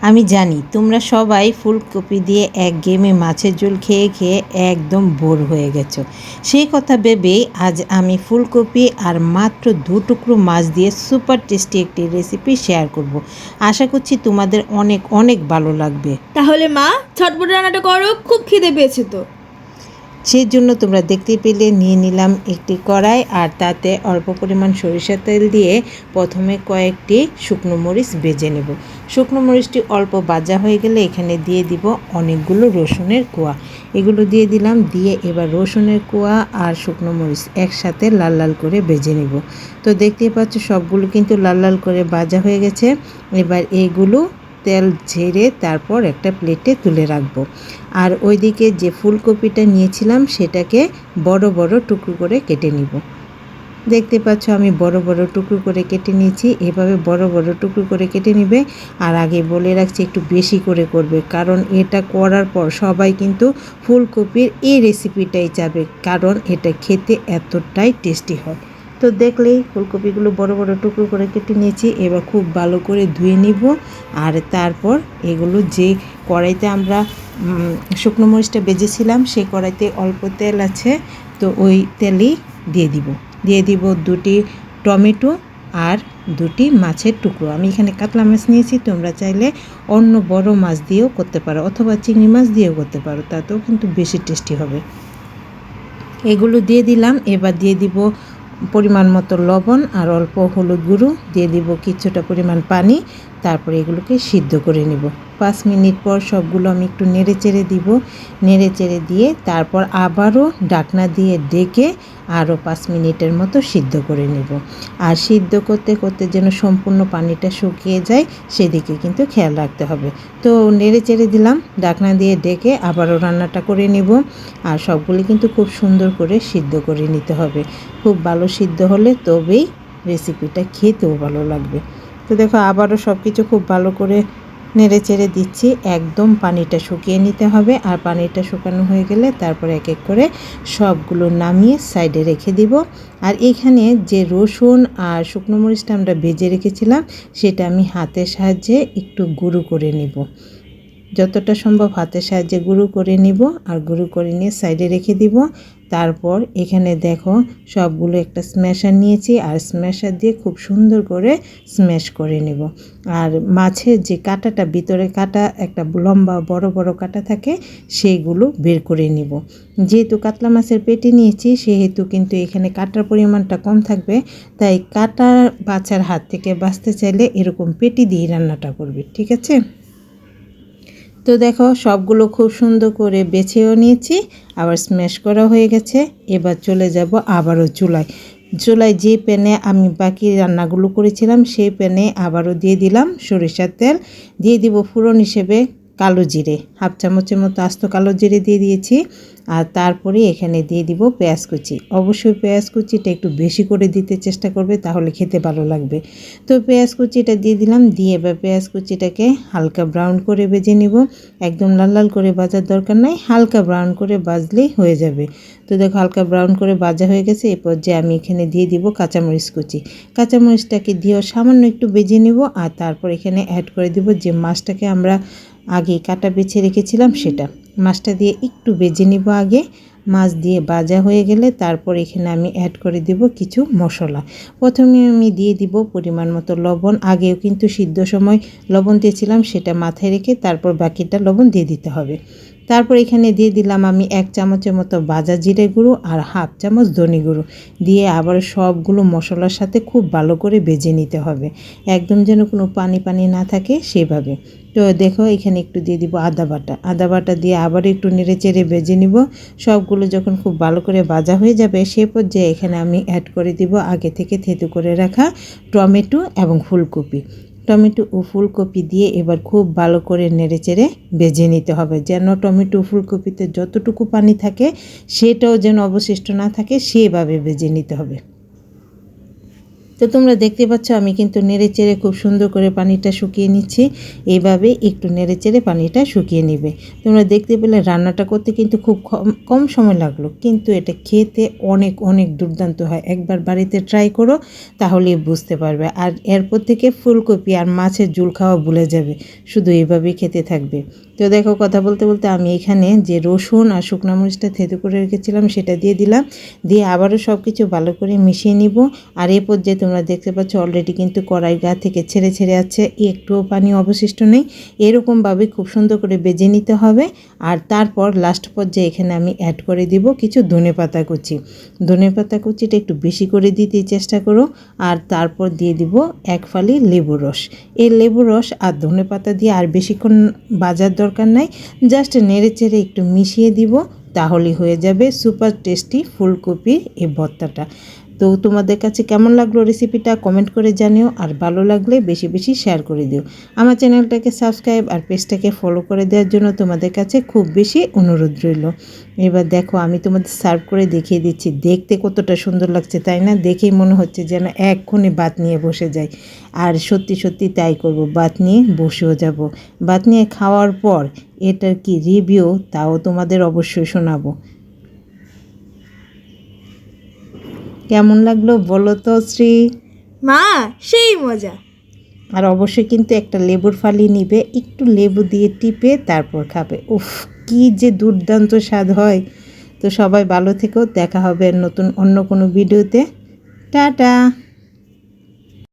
আমি জানি তোমরা সবাই ফুলকপি দিয়ে একঘেয়েমি মাছের ঝোল খেয়ে খেয়ে একদম বোর হয়ে গেছো। সেই কথা ভেবেই আজ আমি ফুলকপি আর মাত্র 2 টুকরো মাছ দিয়ে সুপার টেস্টি একটি রেসিপি শেয়ার করব। আশা করছি তোমাদের অনেক অনেক ভালো লাগবে। তাহলে মা ঝটপট রান্নাটা করো, খুব খিদে পেয়েছে তো। সেই জন্য তোমরা দেখতে পেলে নিয়ে নিলাম একটি কড়াই, আর তাতে অল্প পরিমাণ সরিষার তেল দিয়ে প্রথমে কয়েকটি শুকনো মরিচ ভেজে নেব। শুকনো মরিচটি অল্প ভাজা হয়ে গেলে এখানে দিয়ে দিব অনেকগুলো রসুনের কোয়া। এগুলো দিয়ে দিলাম, দিয়ে এবার রসুনের কোয়া আর শুকনো মরিচ একসাথে লাল লাল করে ভেজে নেব। তো দেখতেই পাচ্ছ সবগুলো কিন্তু লাল লাল করে ভাজা হয়ে গেছে। এবার এইগুলো তেল ঝেড়ে তারপর একটা প্লেটে তুলে রাখবো। আর ওইদিকে যে ফুলকপিটা নিয়েছিলাম সেটাকে বড় বড় টুকরো করে কেটে নিব। দেখতে পাচ্ছ আমি বড় বড় টুকরো করে কেটে নিয়েছি। এভাবে বড় বড় টুকরো করে কেটে নিবে। আর আগে বলে রাখছি একটু বেশি করে করবে, কারণ এটা করার পর সবাই কিন্তু ফুলকপির এই রেসিপিটাই চাবে, কারণ এটা খেতে এতটাই টেস্টি হয়। তো দেখলেই ফুলকপিগুলো বড় বড় টুকরো করে কেটে নিয়েছি। এবার খুব ভালো করে ধুয়ে নিব। আর তারপর এগুলো যে কড়াইতে আমরা শুকনো মরিচটা ভেজেছিলাম সেই কড়াইতে অল্প তেল আছে, তো ওই তেলেই দিয়ে দিব 2টি টমেটো আর 2টি মাছের টুকরো। আমি এখানে কাতলা মাছ নিয়েছি, তোমরা চাইলে অন্য বড় মাছ দিয়েও করতে পারো অথবা চিংড়ি মাছ দিয়েও করতে পারো, তাতেও কিন্তু বেশি টেস্টি হবে। এগুলো দিয়ে দিলাম। এবার দিয়ে দিব পরিমাণ মতো লবণ আর অল্প হলুদ গুঁড়ো, দিয়ে দিব কিছুটা পরিমাণ পানি। তারপরে এগুলোকে সিদ্ধ করে নিব। 5 মিনিট পর সবগুলো আমি একটু নেড়ে চেড়ে দিব। নেড়ে চেড়ে দিয়ে তারপর আবারও ঢাকনা দিয়ে ডেকে আরও 5 মিনিটের মতো সিদ্ধ করে নেব। আর সিদ্ধ করতে করতে যেন সম্পূর্ণ পানিটা শুকিয়ে যায় সেদিকে কিন্তু খেয়াল রাখতে হবে। তো নেড়ে চেড়ে দিলাম, ঢাকনা দিয়ে ডেকে আবারও রান্নাটা করে নেব। আর সবগুলি কিন্তু খুব সুন্দর করে সিদ্ধ করে নিতে হবে। খুব ভালো সিদ্ধ হলে তবেই রেসিপিটা খেতেও ভালো লাগবে। তো দেখো আবারও সব কিছু খুব ভালো করে নেড়ে চেড়ে দিচ্ছি। একদম পানিটা শুকিয়ে নিতে হবে। আর পানিটা শুকানো হয়ে গেলে তারপর এক এক করে সবগুলো নামিয়ে সাইডে রেখে দিব। আর এখানে যে রসুন আর শুকনো মরিচটা আমরা ভেজে রেখেছিলাম সেটা আমি হাতের সাহায্যে একটু গুঁড়ো করে নিব। যতটা সম্ভব হাতের সাহায্যে গুঁড়ো করে নিব। আর গুঁড়ো করে নিয়ে সাইডে রেখে দিব। তারপর এখানে দেখো সবগুলো একটা স্ম্যাশার নিয়েছি, আর স্ম্যাশার দিয়ে খুব সুন্দর করে স্ম্যাশ করে নেব। আর মাছের যে কাঁটাটা ভিতরে কাটা একটা লম্বা বড় বড় কাঁটা থাকে সেইগুলো বের করে নিব। যেহেতু কাতলা মাছের পেটি নিয়েছি সেহেতু কিন্তু এখানে কাঁটার পরিমাণটা কম থাকবে, তাই কাঁটা বাছার হাত থেকে বাঁচতে চাইলে এরকম পেটি দিয়ে রান্নাটা করবে, ঠিক আছে? তো দেখো সবগুলো খুব সুন্দর করে বেছেও নিয়েছি, আবার স্ম্যাশ করা হয়ে গেছে। এবার চলে যাব আবারও চুলায় যে প্যানে আমি বাকি রান্নাগুলো করেছিলাম সেই প্যানে আবারও দিয়ে দিলাম সরিষার তেল। দিয়ে দিব ফোড়ন হিসেবে কালো জিরে, হাফ চামচের মতো আস্ত কালো জিরে দিয়ে দিয়েছি। আর তারপরে এখানে দিয়ে দিব পেঁয়াজ কুচি। অবশ্যই পেঁয়াজ কুচিটা একটু বেশি করে দিতে চেষ্টা করবে, তাহলে খেতে ভালো লাগবে। তো পেঁয়াজ কুচিটা দিয়ে দিলাম। দিয়ে এবার পেঁয়াজ কুচিটাকে হালকা ব্রাউন করে ভেজে নিব। একদম লাল লাল করে ভাজার দরকার নাই, হালকা ব্রাউন করে ভাজলেই হয়ে যাবে। তো দেখো হালকা ব্রাউন করে ভাজা হয়ে গেছে। এরপর যে আমি এখানে দিয়ে দিব কাঁচামরিচ কুচি। কাঁচামরিচটাকে দিয়েও সামান্য একটু ভেজে নিব। আর তারপর এখানে অ্যাড করে দিব যে মাছটাকে আমরা আগে কাটা বেছে রেখেছিলাম সেটা। মাছটা দিয়ে একটু ভেজে নিব আগে। মাছ দিয়ে ভাজা হয়ে গেলে তারপর এখানে আমি অ্যাড করে দিব কিছু মশলা। প্রথমে আমি দিয়ে দিব পরিমাণ মতো লবণ। আগেও কিন্তু সিদ্ধ সময় লবণ দিয়েছিলাম, সেটা মাথায় রেখে তারপর বাকিটা লবণ দিয়ে দিতে হবে। তারপর এখানে দিয়ে দিলাম আমি 1 চামচের মতো ভাজা জিরে গুঁড়ো আর হাফ চামচ ধনে গুঁড়ো। দিয়ে আবার সবগুলো মশলার সাথে খুব ভালো করে ভেজে নিতে হবে, একদম যেন কোনো পানি পানি না থাকে সেভাবে। তো দেখো এখানে একটু দিয়ে দিব আদা বাটা দিয়ে আবার একটু নেড়ে চেড়ে ভেজে নিব। সবগুলো যখন খুব ভালো করে ভাজা হয়ে যাবে সে পর্যায়ে এখানে আমি অ্যাড করে দিব আগে থেকে থেতু করে রাখা টমেটো এবং ফুলকপি। টমেটো ও ফুলকপি দিয়ে এবার খুব ভালো করে নেড়ে চেড়ে ভেজে নিতে হবে, যেন টমেটো ফুলকপিতে যতটুকু পানি থাকে সেটাও যেন অবশিষ্ট না থাকে, সেভাবে ভেজে নিতে হবে। তো তোমরা দেখতে পাচ্ছ আমি কিন্তু নেড়ে চেড়ে খুব সুন্দর করে পানিটা শুকিয়ে নিচ্ছি। এইভাবে একটু নেড়ে চেড়ে পানিটা শুকিয়ে নেবে। তোমরা দেখতে পেলে রান্নাটা করতে কিন্তু খুব কম সময় লাগলো, কিন্তু এটা খেতে অনেক অনেক দুর্দান্ত হয়। একবার বাড়িতে ট্রাই করো, তাহলেই বুঝতে পারবে। আর এরপর থেকে ফুলকপি আর মাছের ঝোল খাওয়া ভুলে যাবে, শুধু এইভাবেই খেতে থাকবে। তো দেখো, কথা বলতে বলতে আমি এখানে যে রসুন আর শুকনো মরিচটা থেতো করে রেখেছিলাম সেটা দিয়ে দিলাম। দিয়ে আবারও সব কিছু ভালো করে মিশিয়ে নিব। আর এই পর্যায়ে তোমরা দেখতে পাচ্ছ অলরেডি কিন্তু কড়াই গা থেকে ছেড়ে ছেড়ে আছে, একটুও পানি অবশিষ্ট নেই। এরকমভাবে খুব সুন্দর করে ভেজে নিতে হবে। আর তারপর লাস্ট পর্যায়ে এখানে আমি অ্যাড করে দিব কিছু ধনেপাতা কুচি। ধনেপাতা কুচিটা একটু বেশি করে দিতে চেষ্টা করো। আর তারপর দিয়ে দিব এক ফালি লেবুর রস। এই লেবুর রস আর ধনেপাতা দিয়ে আর বেশিক্ষণ ভাজার দরকার নাই, জাস্ট নেড়ে চেড়ে একটু মিশিয়ে দিব, তাহলেই হয়ে যাবে সুপার টেস্টি ফুলকপির এই ভর্তাটা। তো তোমাদের কাছে কেমন লাগলো রেসিপিটা কমেন্ট করে জানিও, আর ভালো লাগলে বেশি বেশি শেয়ার করে দিও। আমার চ্যানেলটাকে সাবস্ক্রাইব আর পেজটাকে ফলো করে দেওয়ার জন্য তোমাদের কাছে খুব বেশি অনুরোধ রইল। এবার দেখো, আমি তোমাদের সার্ভ করে দেখিয়ে দিচ্ছি। দেখতে কতটা সুন্দর লাগছে, তাই না? দেখেই মনে হচ্ছে যেন এক্ষুনি ভাত নিয়ে বসে যাই। আর সত্যি সত্যি তাই করব, ভাত নিয়ে বসেও যাব। ভাত নিয়ে খাওয়ার পর এটার কি রিভিউ তাও তোমাদের অবশ্যই শোনাবো। কেমন লাগলো বলো তো শ্রী? মা, সেই মজা। আর অবশ্যই কিন্তু একটা লেবুর ফালি নিবে, একটু লেবু দিয়ে টিপে তারপর খাবে। উফ, কি যে দুর্দান্ত স্বাদ হয়। তো সবাই ভালো থেকো, দেখা হবে নতুন অন্য কোনো ভিডিওতে। টাটা।